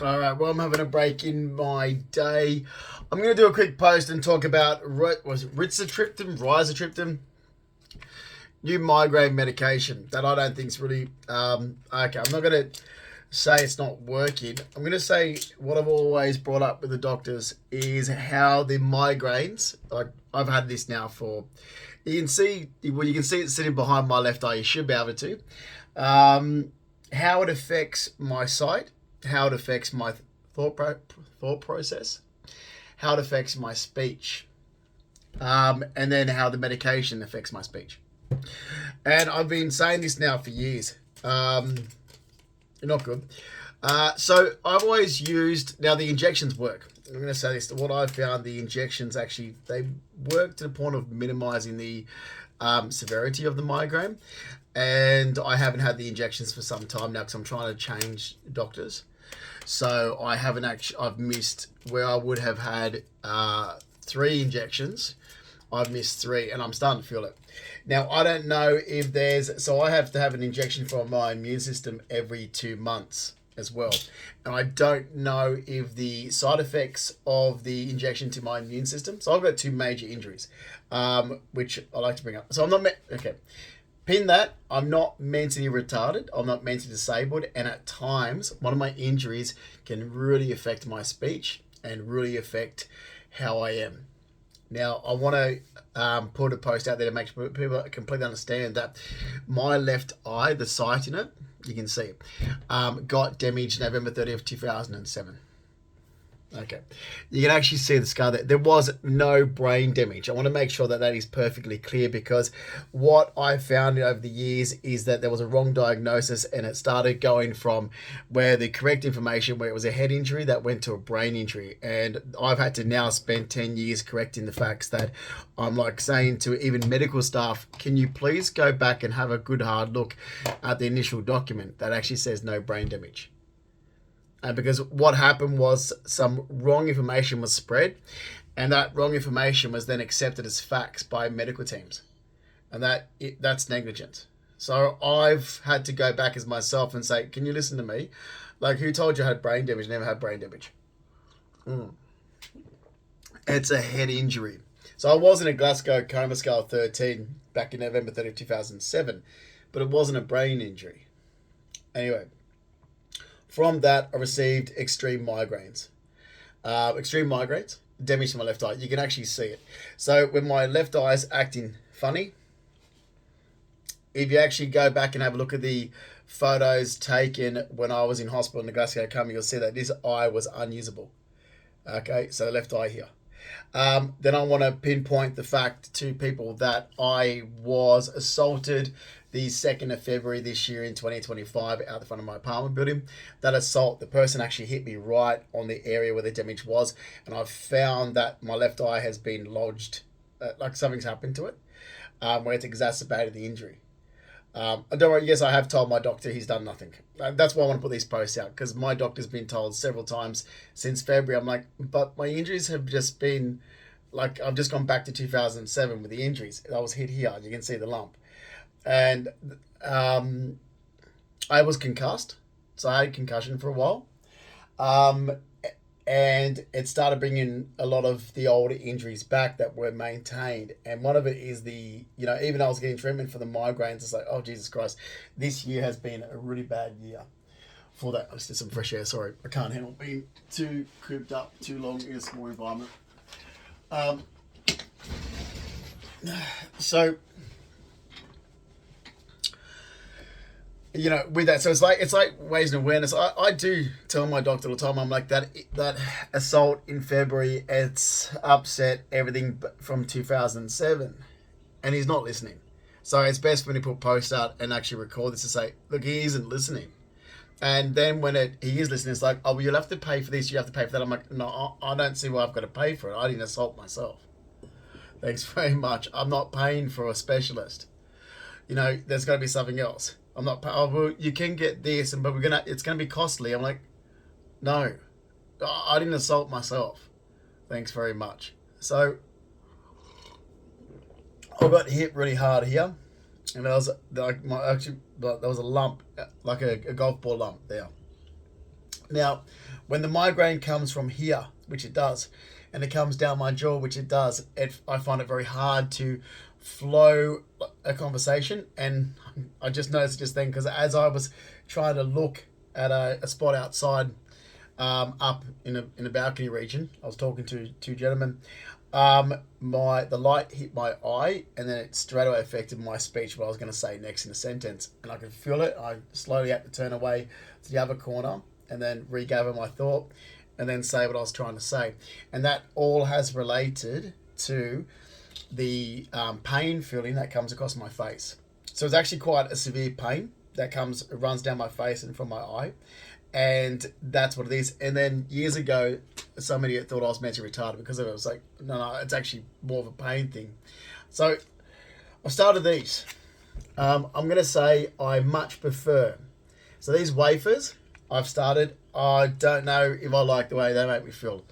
All right, well, I'm having a break in my day. I'm going to do a quick post and talk about was it rizatriptan, new migraine medication that I don't think is really okay. I'm not going to say it's not working. I'm going to say what I've always brought up with the doctors is how the migraines. Like I've had this now for. You can see it sitting behind my left eye. You should be able to. How it affects my sight, how it affects my thought process, how it affects my speech, and then how the medication affects my speech. And I've been saying this now for years. Not good. So I've always used, now the injections work. I'm going to say this, what I found, the injections actually, they work to the point of minimizing the severity of the migraine. And I haven't had the injections for some time now because I'm trying to change doctors. So I haven't actually, I've missed where I would have had 3 injections. I've missed 3 and I'm starting to feel it. Now, I don't know if so I have to have an injection for my immune system every 2 months as well. And I don't know if the side effects of the injection to my immune system. So I've got 2 major injuries, which I like to bring up. So I'm not, okay. Pin that, I'm not mentally retarded, I'm not mentally disabled, and at times, one of my injuries can really affect my speech and really affect how I am. Now, I want to put a post out there to make people completely understand that my left eye, the sight in it, you can see, got damaged November 30th, 2007. Okay. You can actually see the scar there. There was no brain damage. I want to make sure that that is perfectly clear because what I found over the years is that there was a wrong diagnosis and it started going from where the correct information, where it was a head injury, that went to a brain injury. And I've had to now spend 10 years correcting the facts that I'm like saying to even medical staff, can you please go back and have a good hard look at the initial document that actually says no brain damage. Because what happened was some wrong information was spread, and that wrong information was then accepted as facts by medical teams, and that's negligence. So I've had to go back as myself and say, can you listen to me? Like, who told you I had brain damage? Never had brain damage. It's a head injury. So I was in a Glasgow coma scale 13 back in November 30, 2007, but it wasn't a brain injury. Anyway. From that, I received extreme migraines. Damage to my left eye. You can actually see it. So when my left eye is acting funny, if you actually go back and have a look at the photos taken when I was in hospital in the Glasgow coma, you'll see that this eye was unusable. Okay, so the left eye here. Then I want to pinpoint the fact to people that I was assaulted the 2nd of February this year in 2025 out the front of my apartment building. That assault, the person actually hit me right on the area where the damage was, and I've found that my left eye has been lodged, like something's happened to it, where it's exacerbated the injury. Don't worry, yes, I have told my doctor, he's done nothing. That's why I want to put these posts out, because my doctor's been told several times since February. I'm like, but my injuries have just been, like, I've just gone back to 2007 with the injuries. I was hit here, you can see the lump. And I was concussed, so I had concussion for a while. And it started bringing a lot of the older injuries back that were maintained. And one of it is even I was getting treatment for the migraines. It's like, oh, Jesus Christ, this year has been a really bad year for that. Let's get some fresh air. Sorry, I can't handle being too cooped up too long in a small environment. So, with that, so it's like raising awareness. I do tell my doctor all the time, I'm like, that assault in February, it's upset everything from 2007, and he's not listening. So it's best when he put posts out and actually record this to say, look, he isn't listening. And then when he is listening, it's like, oh, well, you'll have to pay for this, you have to pay for that. I'm like, no, I don't see why I've got to pay for it. I didn't assault myself. Thanks very much. I'm not paying for a specialist. There's got to be something else. I'm not. Oh, well, you can get this, but it's gonna be costly. I'm like, no, I didn't assault myself. Thanks very much. So I got hit really hard here, and there was there was a lump, like a golf ball lump there. Now, when the migraine comes from here, which it does, and it comes down my jaw, which it does, I find it very hard to flow a conversation. And I just noticed just then, because as I was trying to look at a spot outside, up in a balcony region, I was talking to two gentlemen. The light hit my eye, and then it straight away affected my speech, what I was going to say next in a sentence, and I could feel it. I slowly had to turn away to the other corner and then regather my thought and then say what I was trying to say. And that all has related to the pain feeling that comes across my face. So it's actually quite a severe pain that runs down my face and from my eye. And that's what it is. And then years ago, somebody thought I was mentally retarded because of it. I was like, no, it's actually more of a pain thing. So I've started these. I'm going to say I much prefer. So these wafers I've started, I don't know if I like the way they make me feel.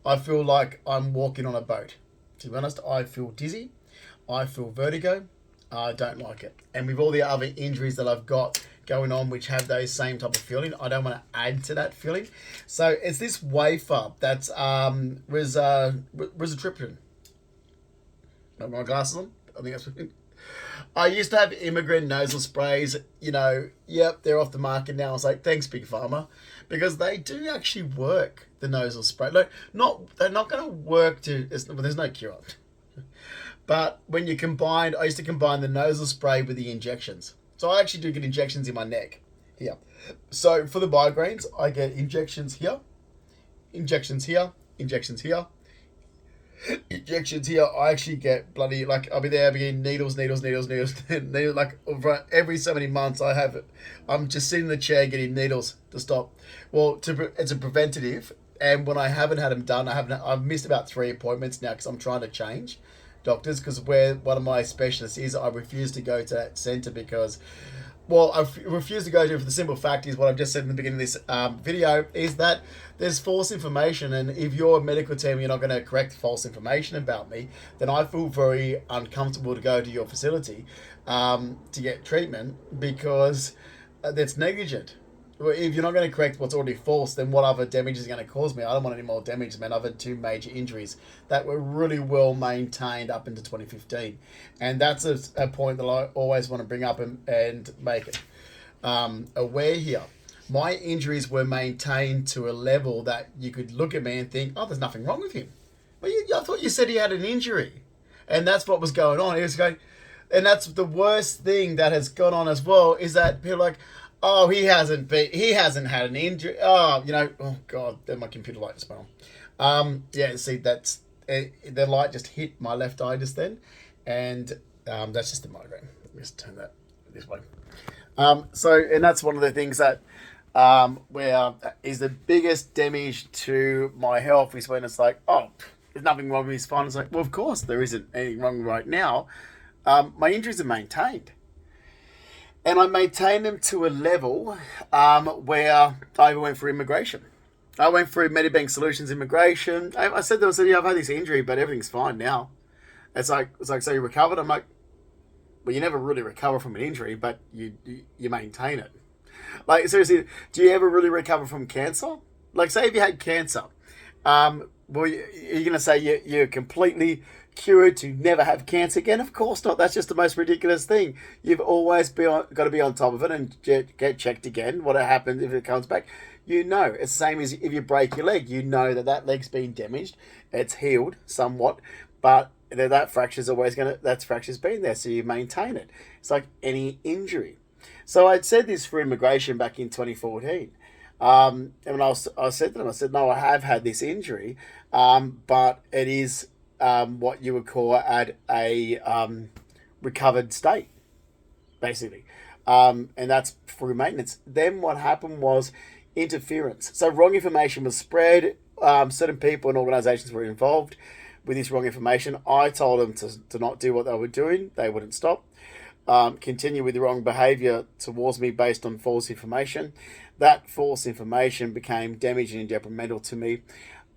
I feel like I'm walking on a boat. To be honest, I feel dizzy. I feel vertigo. I don't like it. And with all the other injuries that I've got going on which have those same type of feeling, I don't want to add to that feeling. So it's this wafer that's rizatriptan. Got my glasses on? I think that's what I used to have Immigrant nasal sprays, yep, they're off the market now. I was like, thanks, Big Pharma, because they do actually work, the nasal spray. Like, they're not going to work there's no cure. But when you combine, I used to combine the nasal spray with the injections. So I actually do get injections in my neck here. So for the migraines, I get injections here, injections here, injections here, injections here. I actually get bloody, like, I'll be getting needles, like over every so many months I'm just sitting in the chair getting needles to stop. Well, it's a preventative. And when I haven't had them done, I've missed about 3 appointments now because I'm trying to change doctors, because where one of my specialists is, I refuse to go to that centre because, well, I refuse to go to it for the simple fact is what I've just said in the beginning of this video, is that there's false information, and if you're a medical team, you're not going to correct false information about me, then I feel very uncomfortable to go to your facility to get treatment because that's negligent. If you're not going to correct what's already false, then what other damage is going to cause me? I don't want any more damage, man. I've had 2 major injuries that were really well maintained up into 2015. And that's a point that I always want to bring up and make it aware here. My injuries were maintained to a level that you could look at me and think, oh, there's nothing wrong with him. Well, I thought you said he had an injury. And that's what was going on. He was going, and that's the worst thing that has gone on as well, is that people are like, oh, he hasn't had an injury. Oh, oh God, then my computer light just went on. Yeah, see, that's the light just hit my left eye just then, and that's just a migraine. Let me just turn that this way. And that's one of the things that where is the biggest damage to my health is when it's like, oh, there's nothing wrong with his spine. It's like, well, of course there isn't anything wrong right now. My injuries are maintained. And I maintained them to a level where I went for immigration. I went through Medibank Solutions immigration. I said to them, yeah, I've had this injury, but everything's fine now. It's like, so you recovered? I'm like, well, you never really recover from an injury, but you maintain it. Like, seriously, do you ever really recover from cancer? Like, say if you had cancer, well, you're going to say you're completely cured to never have cancer again? Of course not. That's just the most ridiculous thing. You've always got to be on top of it and get checked again. What happens if it comes back? It's the same as if you break your leg. That leg's been damaged. It's healed somewhat, but that fracture's been there, so you maintain it. It's like any injury. So I'd said this for immigration back in 2014. And when I said to them, I said, no, I have had this injury, but it is what you would call at a recovered state, basically. And that's through maintenance. Then what happened was interference. So wrong information was spread. Certain people and organisations were involved with this wrong information. I told them to not do what they were doing. They wouldn't stop. Continue with the wrong behaviour towards me based on false information. That false information became damaging and detrimental to me.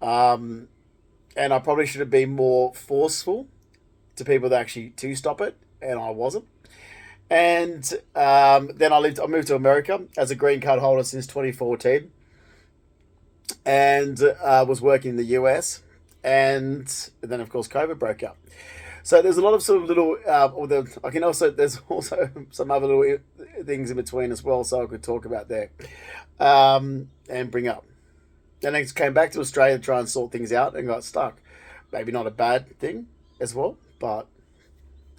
And I probably should have been more forceful to people to stop it, and I wasn't. And then I moved to America as a green card holder since 2014. and was working in the US, and then of course COVID broke out. So there's a lot of sort of little, I can also there's also some other little things in between as well, so I could talk about there, and bring up. Then I came back to Australia to try and sort things out and got stuck. Maybe not a bad thing as well, but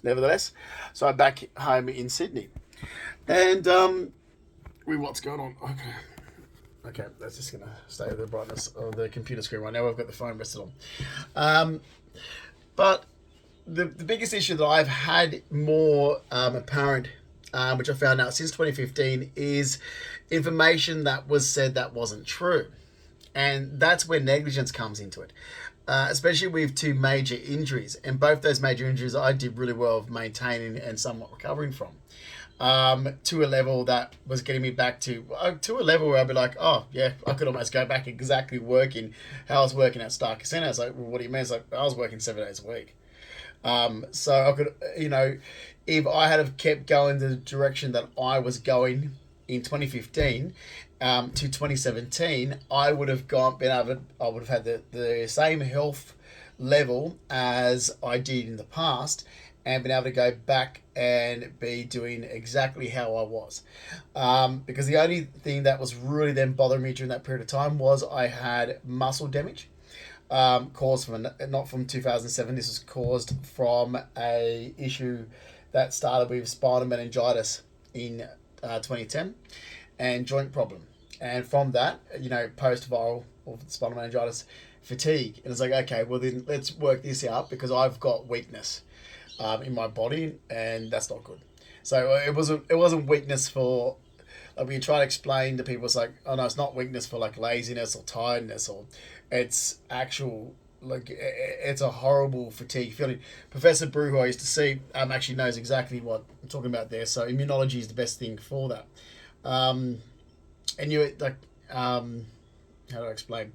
nevertheless. So I'm back home in Sydney, and what's going on? Okay, that's just gonna stay with the brightness of the computer screen right now. I've got the phone rested on, but the biggest issue that I've had more apparent, which I found out since 2015, is information that was said that wasn't true. And that's where negligence comes into it, especially with two major injuries. And both those major injuries I did really well of maintaining and somewhat recovering from, to a level that was getting me back to a level where I'd be like, oh, yeah, I could almost go back exactly working how I was working at Star Casino. I was like, well, what do you mean? It's like, I was working 7 days a week. So I could, if I had have kept going the direction that I was going in 2015 to 2017, I would have I would have had the same health level as I did in the past, and been able to go back and be doing exactly how I was. Because the only thing that was really then bothering me during that period of time was I had muscle damage. Caused from not from 2007. This was caused from a issue that started with spinal meningitis in 2010 and joint problem. And from that, post-viral or spinal meningitis fatigue. And it's like, okay, well then let's work this out because I've got weakness in my body, and that's not good. So it wasn't weakness for, like, when you try to explain to people, it's like, oh no, it's not weakness for like laziness or tiredness, or it's actual, like, it's a horrible fatigue feeling. Professor Brew, who I used to see, actually knows exactly what I'm talking about there. So immunology is the best thing for that. And you like, how do I explain?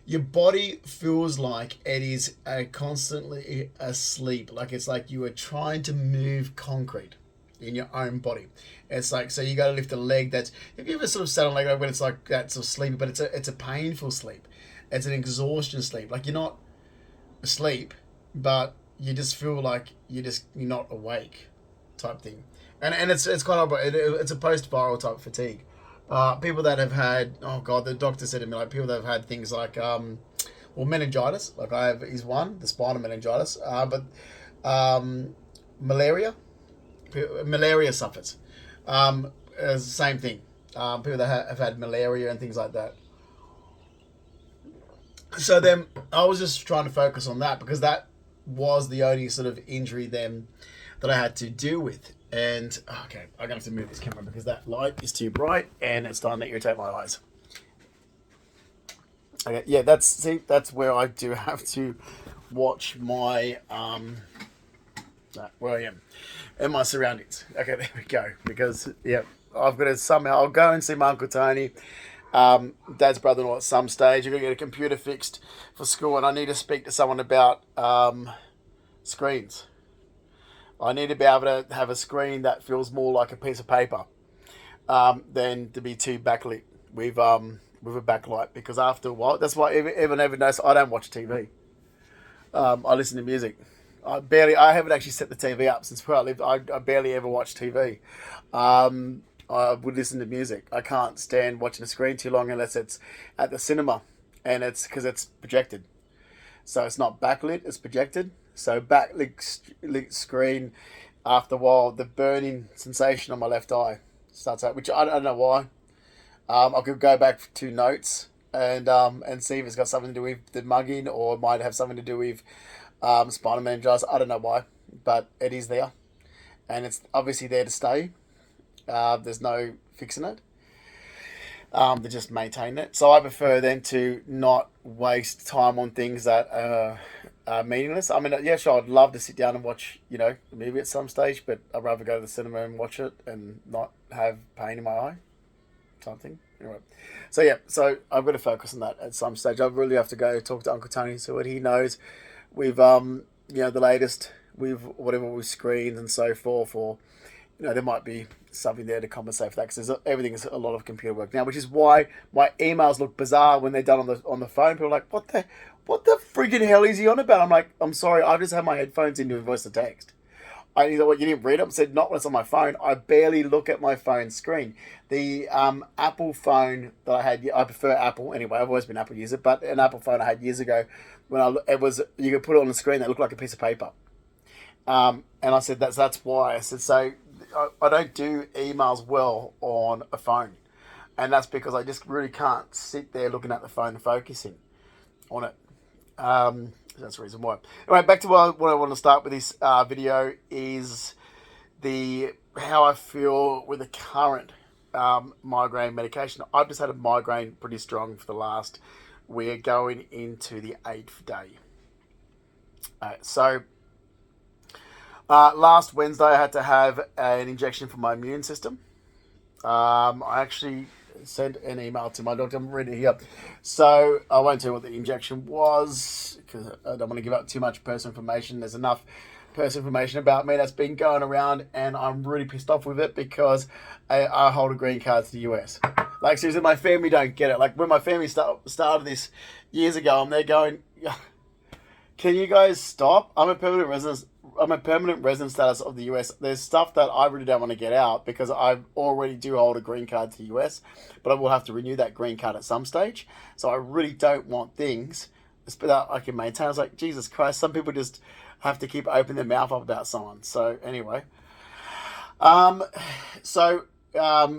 Your body feels like it is constantly asleep. Like it's like you are trying to move concrete in your own body. It's like, so you got to lift a leg. That's, have you ever sort of sat on a leg when it's like that sort of sleepy, but it's a painful sleep. It's an exhaustion sleep. Like you're not asleep, but you just feel like you're not awake, type thing. And it's kind of it's a post viral type fatigue. People that have had, oh god, the doctor said to me, like, people that have had things like meningitis, like I have is one, the spinal meningitis, but malaria suffers. It's the same thing. People that have had malaria and things like that. So then I was just trying to focus on that because that was the only sort of injury then that I had to deal with. And okay, I'm gonna have to move this camera because that light is too bright and it's starting to irritate my eyes. Okay, yeah, that's where I do have to watch my where I am and my surroundings. Okay, there we go. Because yeah, I've got to somehow, I'll go and see my Uncle Tony, Dad's brother-in-law at some stage. I'm gonna get a computer fixed for school, and I need to speak to someone about screens. I need to be able to have a screen that feels more like a piece of paper than to be too backlit with a backlight. Because after a while, that's why everyone ever knows I don't watch TV. I listen to music. I haven't actually set the TV up since where I lived. I barely ever watch TV. I would listen to music. I can't stand watching a screen too long unless it's at the cinema, and it's because it's projected. So it's not backlit, it's projected. So backlit screen, after a while, the burning sensation on my left eye starts out, which I don't know why. I could go back to notes and see if it's got something to do with the mugging, or it might have something to do with spinal meningitis. I don't know why, but it is there, and it's obviously there to stay. There's no fixing it. They just maintain it. So I prefer then to not waste time on things that are meaningless. I mean, yeah, sure, I'd love to sit down and watch, a movie at some stage, but I'd rather go to the cinema and watch it and not have pain in my eye, something. Anyway, so yeah, so I've got to focus on that at some stage. I really have to go talk to Uncle Tony, see what he knows with, the latest with whatever with screens and so forth, or there might be something there to compensate for that because everything is a lot of computer work now, which is why my emails look bizarre when they're done on the phone. People are like, what the friggin' hell is he on about? I'm like, I'm sorry, I've just had my headphones in to voice the text. He's like, what, you didn't read it? I said, not when it's on my phone. I barely look at my phone screen. The Apple phone that I had, I prefer Apple anyway. I've always been an Apple user, but an Apple phone I had years ago, you could put it on the screen that looked like a piece of paper. And I said, that's why. I said, so I don't do emails well on a phone. And that's because I just really can't sit there looking at the phone and focusing on it. That's the reason why. Anyway, back to what I want to start with this video is how I feel with the current migraine medication. I've just had a migraine pretty strong for the last. We're going into the 8th day. So last Wednesday I had to have an injection for my immune system. I actually sent an email to my doctor. I'm reading it here. So I won't tell you what the injection was because I don't want to give out too much personal information. There's enough personal information about me that's been going around and I'm really pissed off with it because I hold a green card to the US. Like seriously, my family don't get it. Like when my family started this years ago, I'm there going, can you guys stop? I'm a permanent resident status of the US. There's stuff that I really don't want to get out because I already do hold a green card to the US, but I will have to renew that green card at some stage. So I really don't want things that I can maintain. I was like, Jesus Christ, some people just have to keep opening their mouth up about someone. So anyway,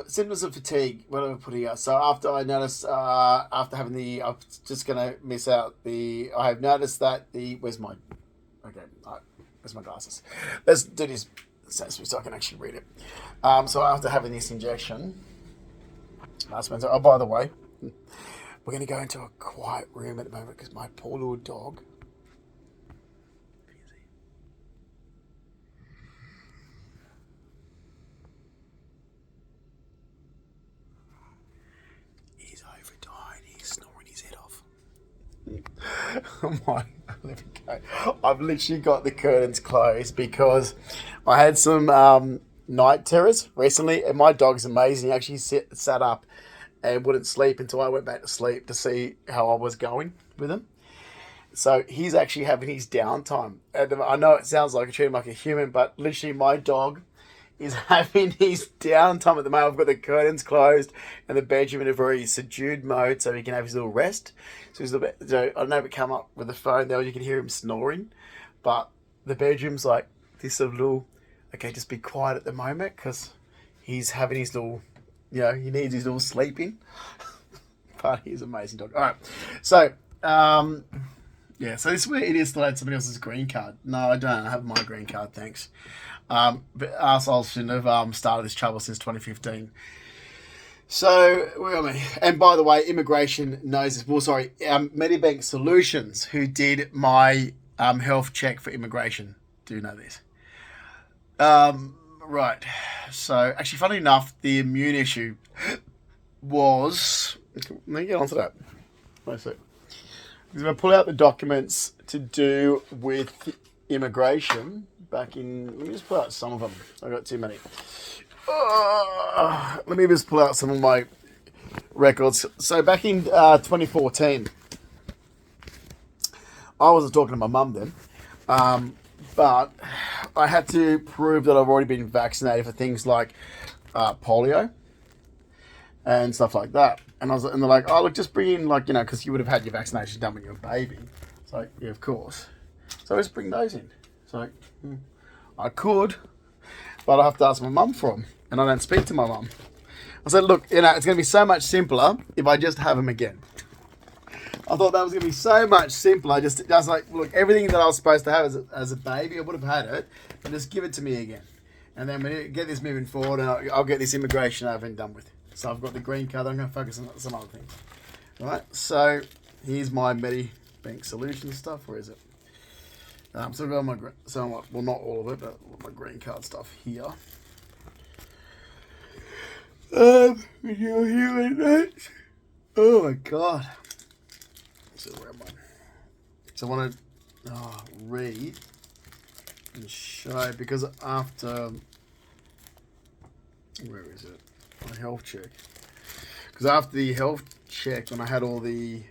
symptoms of fatigue. What am I putting here? So after I noticed, after having I'm just gonna miss out I have noticed that where's my glasses? Let's do this so I can actually read it. So after having this injection last Wednesday, oh, by the way, we're going to go into a quiet room at the moment because my poor little dog, he's overtired, he's snoring his head off. Oh my, let me go. I've literally got the curtains closed because I had some night terrors recently, and my dog's amazing. He actually sat up and wouldn't sleep until I went back to sleep to see how I was going with him. So he's actually having his downtime. And I know it sounds like I treat him like a human, but literally my dog is having his downtime at the moment. I've got the curtains closed and the bedroom in a very subdued mode so he can have his little rest. So I don't know if it come up with the phone there, you can hear him snoring, but the bedroom's like this sort of little, okay, just be quiet at the moment because he's having his little, he needs his little sleeping. But he's an amazing dog. All right, so yeah, so this is where it is that I had somebody else's green card. No, I don't. I have my green card, thanks. But assholes shouldn't have started this trouble since 2015. So, where am I? And by the way, immigration knows this. Well, sorry, Medibank Solutions, who did my health check for immigration, do know this. Right. So, actually, funny enough, the immune issue was... Let me get onto that. Let's see. Because if I pull out the documents to do with immigration back in... Let me just pull out some of them. I've got too many. Let me just pull out some of my records. So back in 2014, I wasn't talking to my mum then, but I had to prove that I've already been vaccinated for things like polio and stuff like that. And they're like, oh, look, just bring in, because you would have had your vaccination done when you were a baby. It's like, yeah, of course. So I just bring those in. It's like, I could, but I have to ask my mum for them. And I don't speak to my mum. I said, look, it's going to be so much simpler if I just have them again. I thought that was going to be so much simpler. I was like, look, everything that I was supposed to have as a baby, I would have had it, and just give it to me again. And then we get this moving forward, and I'll get this immigration over and done with. So I've got the green card. I'm going to focus on some other things. All right, so here's my Medibank Solutions stuff. Where is it? So I've got well, not all of it, but my green card stuff here. Oh my god. So where am I? So I want to read and show, because after Where is it? My health check. Because after the health check, when I had all the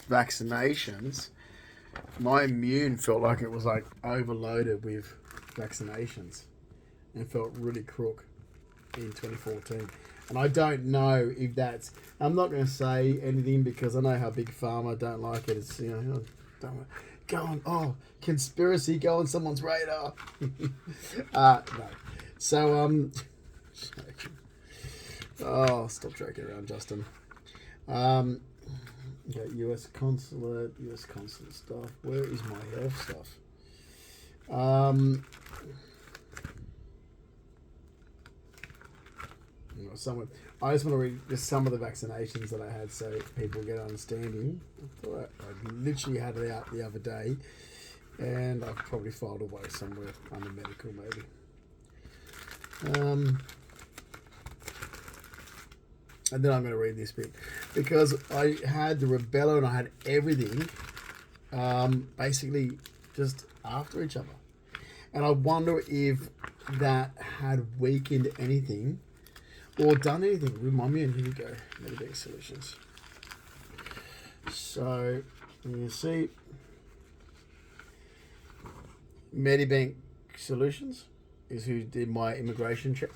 vaccinations, my immune felt like it was like overloaded with vaccinations and felt really crook in 2014. And I don't know if that's... I'm not going to say anything because I know how Big Pharma don't like it. It's, don't go on, conspiracy, go on someone's radar. No. So, stop joking around, Justin. US consulate stuff. Where is my health stuff? Someone. I just want to read just some of the vaccinations that I had so people get understanding. I literally had it out the other day, and I've probably filed away somewhere under medical maybe. And then I'm going to read this bit because I had the rubella and I had everything basically just after each other. And I wonder if that had weakened anything or done anything with my immune. Here we go, Medibank Solutions. So you see, Medibank Solutions is who did my immigration check.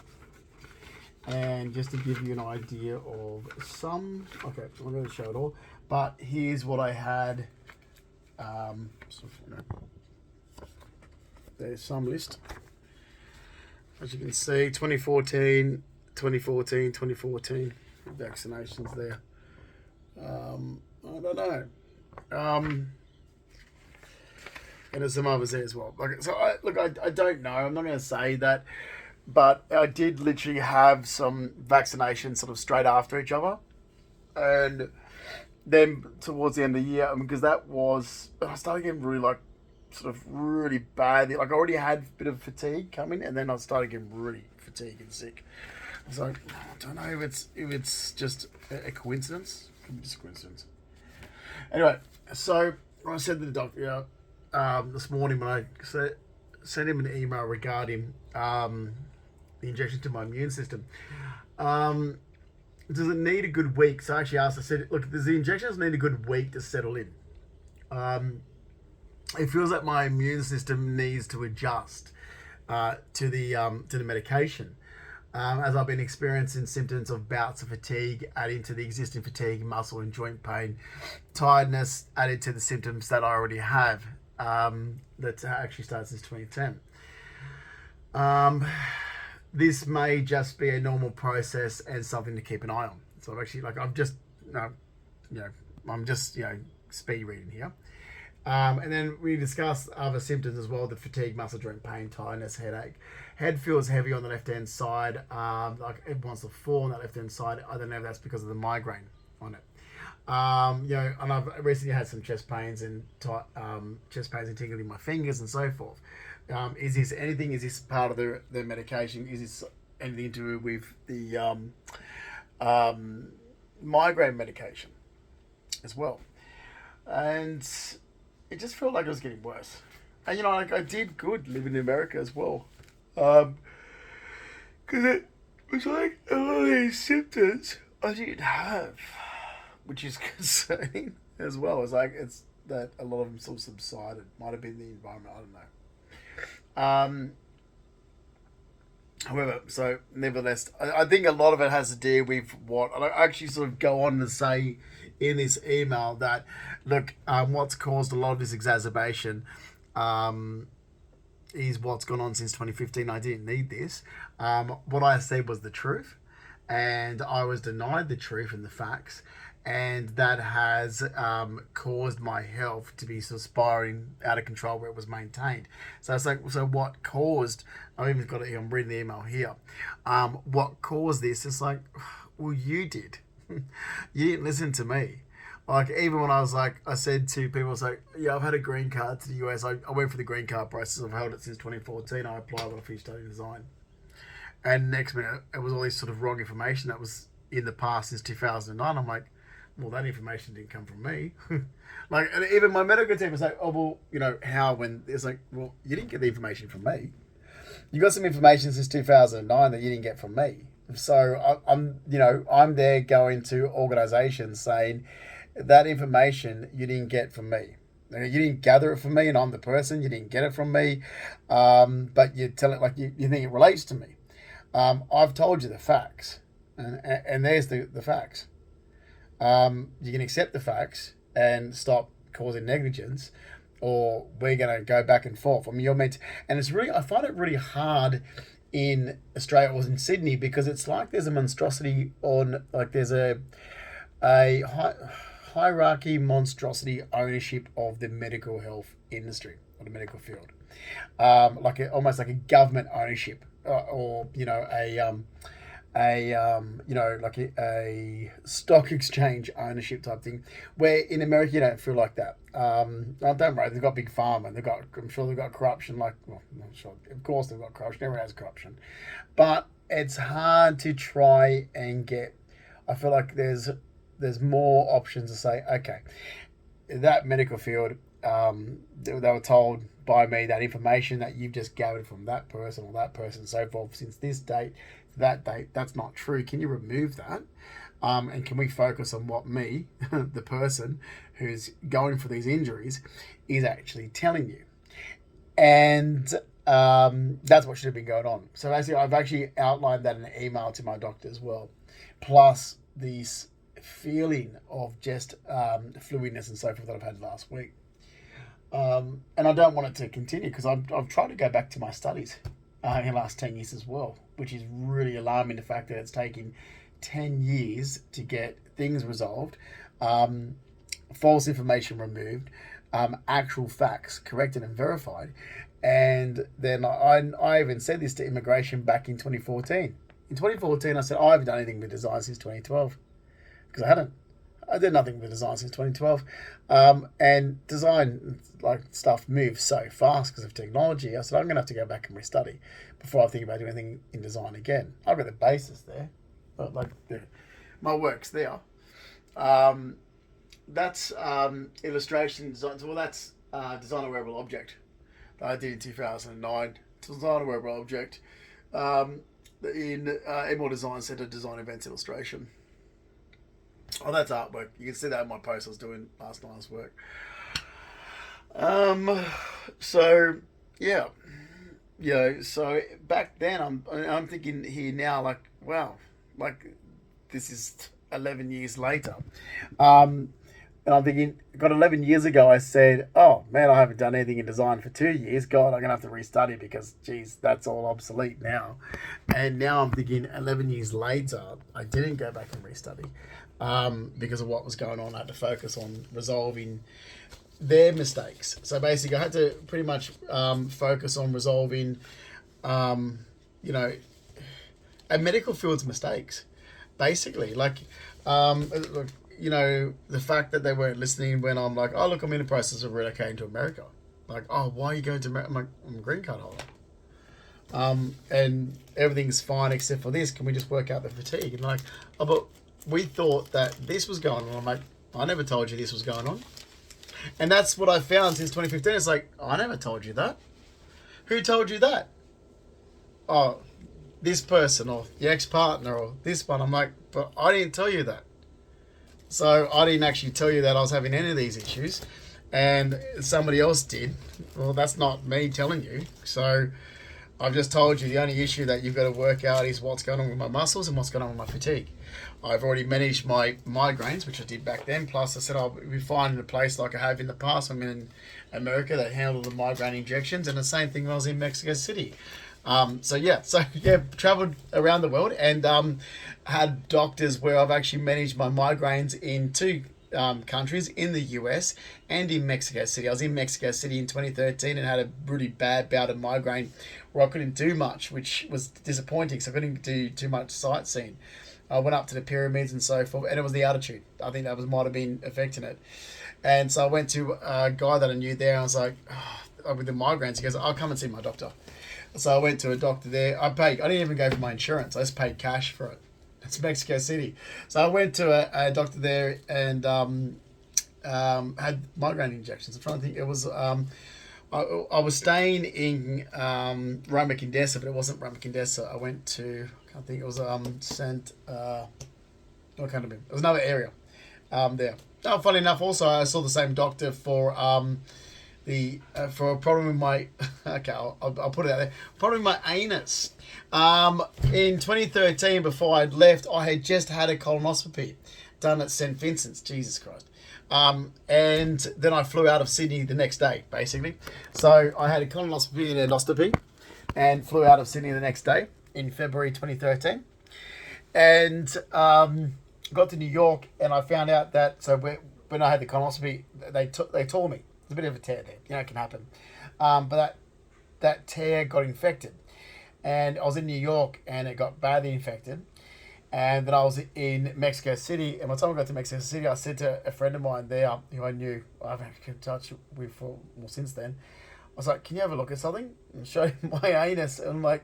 And just to give you an idea of some, okay, I'm not going to show it all, but here's what I had. There's some list. As you can see, 2014, vaccinations there. I don't know. And there's some others there as well. I don't know. I'm not going to say that. But I did literally have some vaccinations sort of straight after each other. And then towards the end of the year, because I started getting really really bad. Like I already had a bit of fatigue coming and then I started getting really fatigued and sick. I was like, I don't know if it's just a coincidence. It could be just a coincidence. Anyway, so I said to the doctor this morning when I sent him an email regarding the injection to my immune system. Does it need a good week? So I actually asked, I said, look, does the injections need a good week to settle in? It feels like my immune system needs to adjust to the medication. As I've been experiencing symptoms of bouts of fatigue adding to the existing fatigue, muscle and joint pain, tiredness added to the symptoms that I already have that actually started since 2010. This may just be a normal process and something to keep an eye on. So I've actually, I'm just speed reading here. And then we discussed other symptoms as well: the fatigue, muscle joint pain, tiredness, headache. Head feels heavy on the left-hand side, like it wants to fall on that left-hand side. I don't know if that's because of the migraine on it. And I've recently had some chest pains and tingling in my fingers and so forth. Is this anything? Is this part of the medication? Is this anything to do with the migraine medication as well? And it just felt like it was getting worse. And I did good living in America as well, because it was like a lot of these symptoms I didn't have, which is concerning as well. It's that a lot of them sort of subsided. Might have been the environment. I don't know. However, so nevertheless, I think a lot of it has to do with what I actually sort of go on to say in this email that, look, what's caused a lot of this exacerbation is what's gone on since 2015. I didn't need this. What I said was the truth, and I was denied the truth and the facts. And that has caused my health to be sort of spiraling out of control where it was maintained. So it's like, so what caused, I've even got it here, I'm reading the email here. What caused this? It's like, well, you did. You didn't listen to me. Like, even when I said to people, I was like, yeah, I've had a green card to the US. I went for the green card process. I've held it since 2014. I applied when I finished studying design. And next minute, it was all this sort of wrong information that was in the past since 2009. I'm like, well, that information didn't come from me. And even my medical team was like, oh, well, how, when it's like, well, you didn't get the information from me. You got some information since 2009 that you didn't get from me. So I'm there going to organisations saying that information you didn't get from me. You didn't gather it from me, and I'm the person. You didn't get it from me, but you tell it like you think it relates to me. I've told you the facts, and there's the facts. You can accept the facts and stop causing negligence, or we're going to go back and forth. I mean, you're meant to, and it's really, I find it really hard in Australia or in Sydney because it's like there's a monstrosity on, like there's a hierarchy, monstrosity ownership of the medical health industry or the medical field, almost like a government ownership, or a stock exchange ownership type thing, where in America you don't feel like that. Don't worry, they've got big pharma, and I'm sure they've got corruption. I'm sure, of course they've got corruption. Everyone has corruption, but it's hard to try and get. I feel like there's more options to say, okay, that medical field, they were told by me that information that you've just gathered from that person or that person and so forth since this date to that date, that's not true. Can you remove that? And can we focus on what me, the person who's going for these injuries, is actually telling you? And that's what should have been going on. So basically, I've actually outlined that in an email to my doctor as well, plus this feeling of just fluidness and so forth that I've had last week. And I don't want it to continue because I've tried to go back to my studies in the last 10 years as well, which is really alarming, the fact that it's taking 10 years to get things resolved, false information removed, actual facts corrected and verified. And then I even said this to immigration back in 2014. In 2014, I said, I haven't done anything with design since 2012 because I hadn't. I did nothing with design since 2012. And design stuff moves so fast because of technology. I said, I'm going to have to go back and restudy before I think about doing anything in design again. I've got the basis there. But my work's there. That's illustration design. Well, that's design a wearable object that I did in 2009. Design a wearable object in Edmore Design Centre Design Events Illustration. Oh, that's artwork. You can see that in my post I was doing last night's work. So yeah, so back then I'm thinking here now, like, wow, like this is 11 years later. And I'm thinking, got 11 years ago, I said, oh man, I haven't done anything in design for 2 years. God, I'm going to have to restudy because, geez, that's all obsolete now. And now I'm thinking 11 years later, I didn't go back and restudy because of what was going on. I had to focus on resolving their mistakes. So basically, I had to pretty much focus on resolving, a medical field's mistakes. Basically, the fact that they weren't listening when I'm like, oh, look, I'm in the process of relocating to America. Like, oh, why are you going to America? I'm a green card holder. And everything's fine except for this. Can we just work out the fatigue? And like, oh, but we thought that this was going on. I'm like, I never told you this was going on. And that's what I found since 2015. It's like, I never told you that. Who told you that? Oh, this person or the ex-partner or this one. I'm like, but I didn't tell you that. So I didn't actually tell you that I was having any of these issues, and somebody else did. Well, that's not me telling you. So I've just told you the only issue that you've got to work out is what's going on with my muscles and what's going on with my fatigue. I've already managed my migraines, which I did back then. Plus, I said I'll be fine in a place like I have in the past. I'm in America that handle the migraine injections, and the same thing when I was in Mexico City. Traveled around the world and had doctors where I've actually managed my migraines in two countries, in the US and in Mexico City. I was in Mexico City in 2013 and had a really bad bout of migraine where I couldn't do much, which was disappointing. So I couldn't do too much sightseeing. I went up to the pyramids and so forth, and it was the altitude. I think that might have been affecting it. And so I went to a guy that I knew there, and I was like, with the migraines, he goes, I'll come and see my doctor. So I went to a doctor there. I didn't even go for my insurance. I just paid cash for it. It's Mexico City. So I went to a doctor there and had migraine injections. I'm trying to think. It was I was staying in Roma Condesa, but it wasn't Roma Condesa. I went to, I I think it was sent. I can't remember. It was another area. There. Oh, funny enough, also I saw the same doctor for the for a problem with my. Okay, I'll put it out there. Problem with my anus. In 2013, before I'd left, I had just had a colonoscopy done at St. Vincent's. Jesus Christ. And then I flew out of Sydney the next day, basically. So I had a colonoscopy and endoscopy, and flew out of Sydney the next day in February 2013, and got to New York, and I found out that when I had the colonoscopy, they tore me. There's a bit of a tear there, it can happen, but that tear got infected, and I was in New York, and it got badly infected, and then I was in Mexico City, and by the time I got to Mexico City, I said to a friend of mine there, who I knew I haven't kept in touch with for since then. I was like, "Can you have a look at something?" And show him my anus, and I'm like.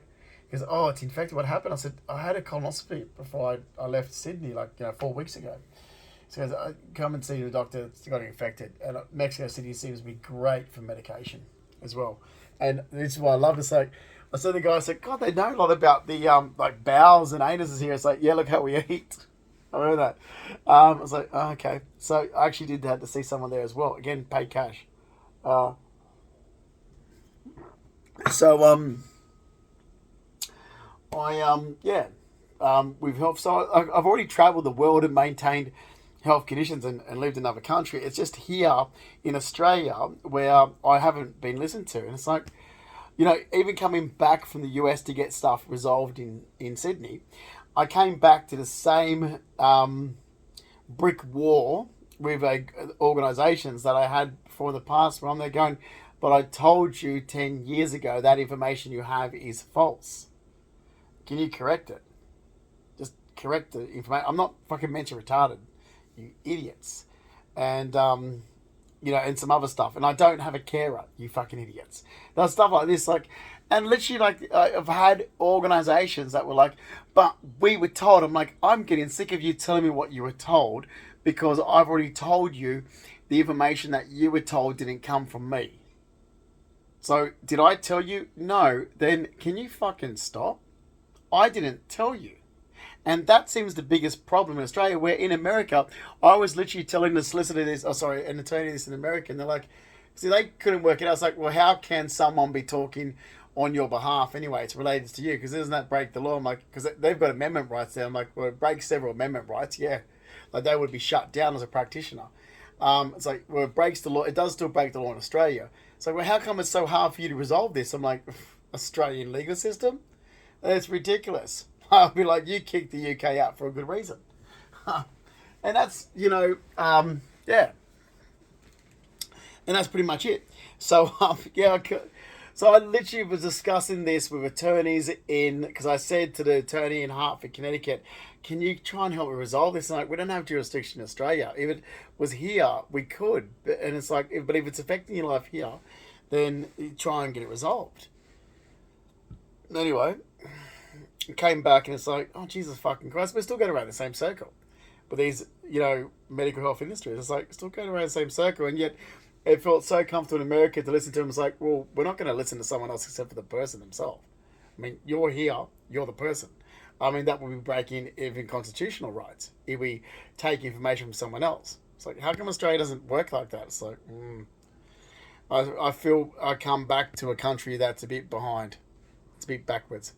He goes, "Oh, it's infected. What happened?" I said, "I had a colonoscopy before I left Sydney, 4 weeks ago." So he goes, "Come and see the doctor. It's got infected." And Mexico City seems to be great for medication as well. And this is why I love it. So I said to the guy, I said, "God, they know a lot about the bowels and anuses here." It's like, "Yeah, look how we eat." I remember that. I was like, "Oh, okay." So I actually did have to see someone there as well. Again, paid cash. With health. So I've already travelled the world and maintained health conditions and lived in another country. It's just here in Australia where I haven't been listened to. And it's like, even coming back from the US to get stuff resolved in Sydney, I came back to the same brick wall with organisations that I had before in the past, where I'm there going, "But I told you 10 years ago that information you have is false. Can you correct it? Just correct the information. I'm not fucking mental retarded, you idiots." And, and some other stuff. And I don't have a carer, you fucking idiots. There's stuff like this, and literally, I've had organisations that were like, "But we were told." I'm like, I'm getting sick of you telling me what you were told, because I've already told you the information that you were told didn't come from me. So, did I tell you? No. Then, can you fucking stop? I didn't tell you. And that seems the biggest problem in Australia, where in America, I was literally telling the solicitor this, an attorney this in America, and they're like, see, they couldn't work it out. I was like, well, how can someone be talking on your behalf anyway? It's related to you, because doesn't that break the law? I'm like, because they've got amendment rights there. I'm like, well, it breaks several amendment rights, yeah. Like, they would be shut down as a practitioner. It's like, well, it breaks the law. It does still break the law in Australia. So, well, how come it's so hard for you to resolve this? I'm like, Australian legal system? It's ridiculous. I'll be like, you kicked the UK out for a good reason. And that's, yeah. And that's pretty much it. So, so I literally was discussing this with attorneys because I said to the attorney in Hartford, Connecticut, "Can you try and help me resolve this?" And like, we don't have jurisdiction in Australia. If it was here, we could. And it's like, but if it's affecting your life here, then you try and get it resolved. Anyway, came back and it's like, oh, Jesus fucking Christ, we're still going around the same circle. But these, medical health industries, it's like, still going around the same circle. And yet it felt so comfortable in America to listen to them. It's like, well, we're not going to listen to someone else except for the person themselves. I mean, you're here, you're the person. I mean, that would be breaking even constitutional rights if we take information from someone else. It's like, how come Australia doesn't work like that? It's like, I feel I come back to a country that's a bit behind. It's a bit backwards.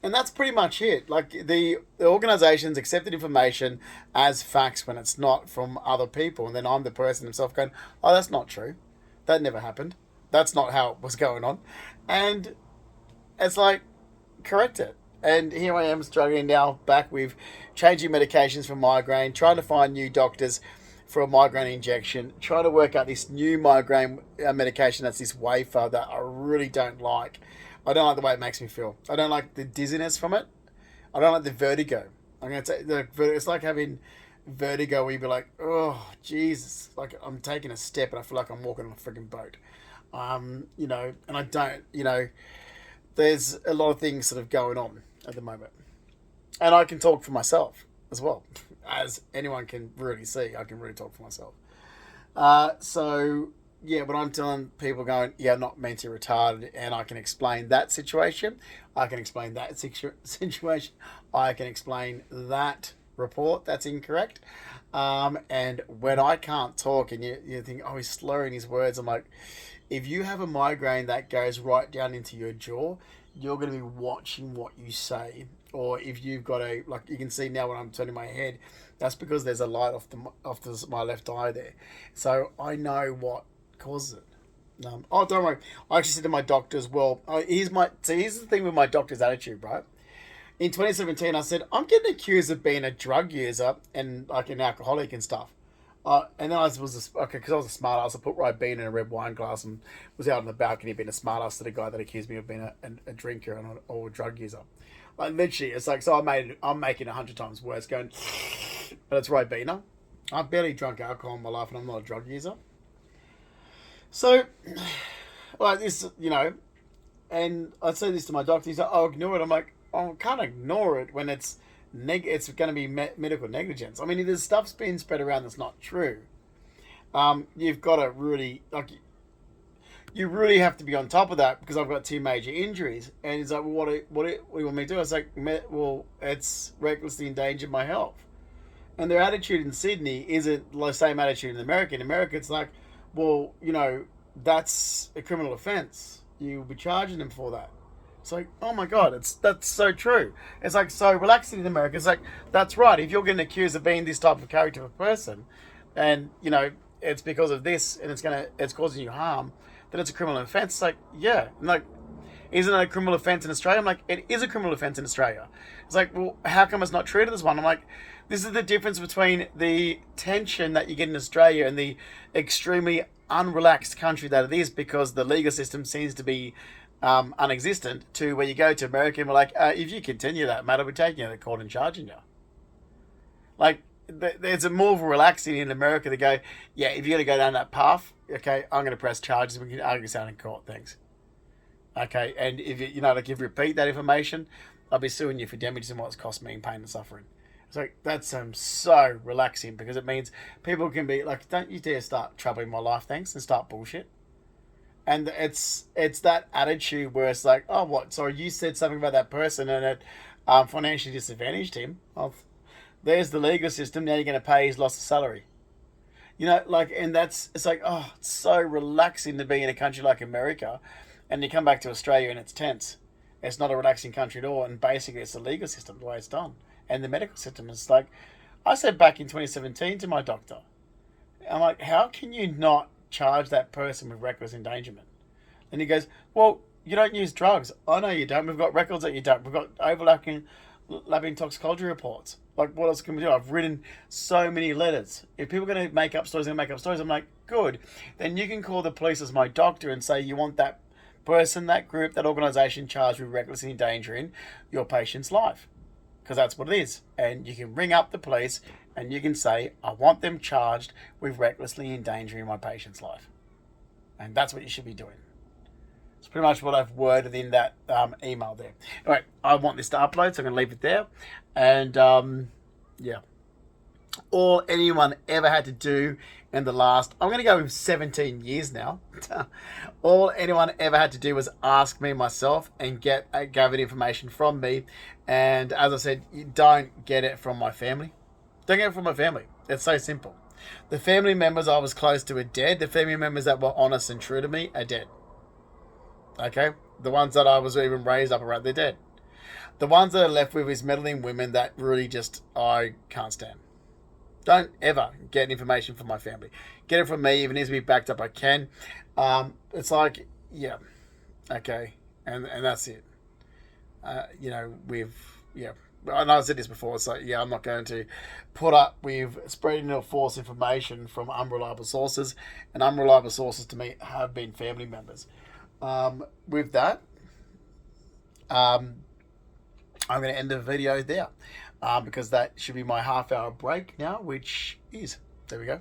And that's pretty much it. Like, the organisations accepted information as facts when it's not from other people. And then I'm the person himself going, oh, that's not true. That never happened. That's not how it was going on. And it's like, correct it. And here I am struggling now back with changing medications for migraine, trying to find new doctors for a migraine injection, trying to work out this new migraine medication that's this wafer that I really don't like. I don't like the way it makes me feel. I don't like the dizziness from it. I don't like the vertigo. I'm going to say it's like having vertigo where you be like, oh, Jesus. Like, I'm taking a step and I feel like I'm walking on a freaking boat. And I don't, there's a lot of things sort of going on at the moment. And I can talk for myself as well. As anyone can really see, I can really talk for myself. So, yeah, but I'm telling people going, yeah, I'm not mentally retarded, and I can explain that situation. I can explain that situation. I can explain that report that's incorrect. And when I can't talk and you think, oh, he's slurring his words, I'm like, if you have a migraine that goes right down into your jaw, you're going to be watching what you say. Or if you've got a, like you can see now when I'm turning my head, that's because there's a light my left eye there. So I know what causes it. Oh, don't worry. I actually said to my doctor as well. Here's the thing with my doctor's attitude, right? In 2017, I said I'm getting accused of being a drug user and like an alcoholic and stuff. And then because I was a smart ass. I put Ribena in a red wine glass and was out on the balcony being a smart ass to the guy that accused me of being a drinker or a drug user. Like literally, it's like so. I'm making 100 times worse. Going, but it's Ribena. I've barely drunk alcohol in my life, and I'm not a drug user. So, like this, and I'd say this to my doctor. He's like, "Oh, ignore it." I'm like, "Oh, I can't ignore it when it's it's going to be medical negligence." I mean, if there's stuff's being spread around that's not true, you've got to really you really have to be on top of that because I've got 2 major injuries. And he's like, well, what do you want me to do? I was like, well, it's recklessly endangered my health. And their attitude in Sydney isn't the same attitude in America. In America, it's like, well, that's a criminal offence. You'll be charging them for that. It's like, oh my God, that's so true. It's like so relaxing in America. It's like, that's right. If you're getting accused of being this type of character of person, and it's because of this, and it's causing you harm, then it's a criminal offence. It's like, yeah, and like, isn't it a criminal offence in Australia? I'm like, it is a criminal offence in Australia. It's like, well, how come it's not treated as one? I'm like, this is the difference between the tension that you get in Australia and the extremely unrelaxed country that it is, because the legal system seems to be unexistent, to where you go to America and we're like, if you continue that matter, we're taking you to court and charging you. Like, there's a more relaxing in America to go, yeah, if you're going to go down that path, okay, I'm going to press charges, we can argue this out in court, thanks. Okay, and if if you repeat that information, I'll be suing you for damages and what's cost me in pain and suffering. So that's so relaxing, because it means people can be like, don't you dare start troubling my life, thanks, and start bullshit. And it's that attitude where it's like, oh, what? Sorry, you said something about that person and it financially disadvantaged him. Oh, there's the legal system. Now you're going to pay his loss of salary. And it's like, oh, it's so relaxing to be in a country like America, and you come back to Australia and it's tense. It's not a relaxing country at all, and basically it's the legal system, the way it's done. And the medical system is like, I said back in 2017 to my doctor, I'm like, how can you not charge that person with reckless endangerment? And he goes, well, you don't use drugs. I know you don't. We've got records that you don't. We've got overlapping toxicology reports. Like, what else can we do? I've written so many letters. If people are going to make up stories, they're going to make up stories. I'm like, good. Then you can call the police as my doctor and say you want that person, that group, that organisation charged with recklessly endangering your patient's life. Because that's what it is. And you can ring up the police and you can say, I want them charged with recklessly endangering my patient's life. And that's what you should be doing. It's pretty much what I've worded in that email there. All right, I want this to upload, so I'm going to leave it there. And yeah, all anyone ever had to do in the last, I'm going to go with 17 years now. All anyone ever had to do was ask me myself and gather information from me. And as I said, you don't get it from my family. Don't get it from my family. It's so simple. The family members I was close to are dead. The family members that were honest and true to me are dead. Okay? The ones that I was even raised up around, they're dead. The ones that are left with is meddling women that really just, I can't stand. Don't ever get information from my family. Get it from me. If it needs to be backed up, I can. It's like, yeah, okay. And that's it. And I said this before, it's like, yeah, I'm not going to put up with spreading or false information from unreliable sources. And unreliable sources to me have been family members. With that, I'm going to end the video there, because that should be my half-hour break now, which is, there we go.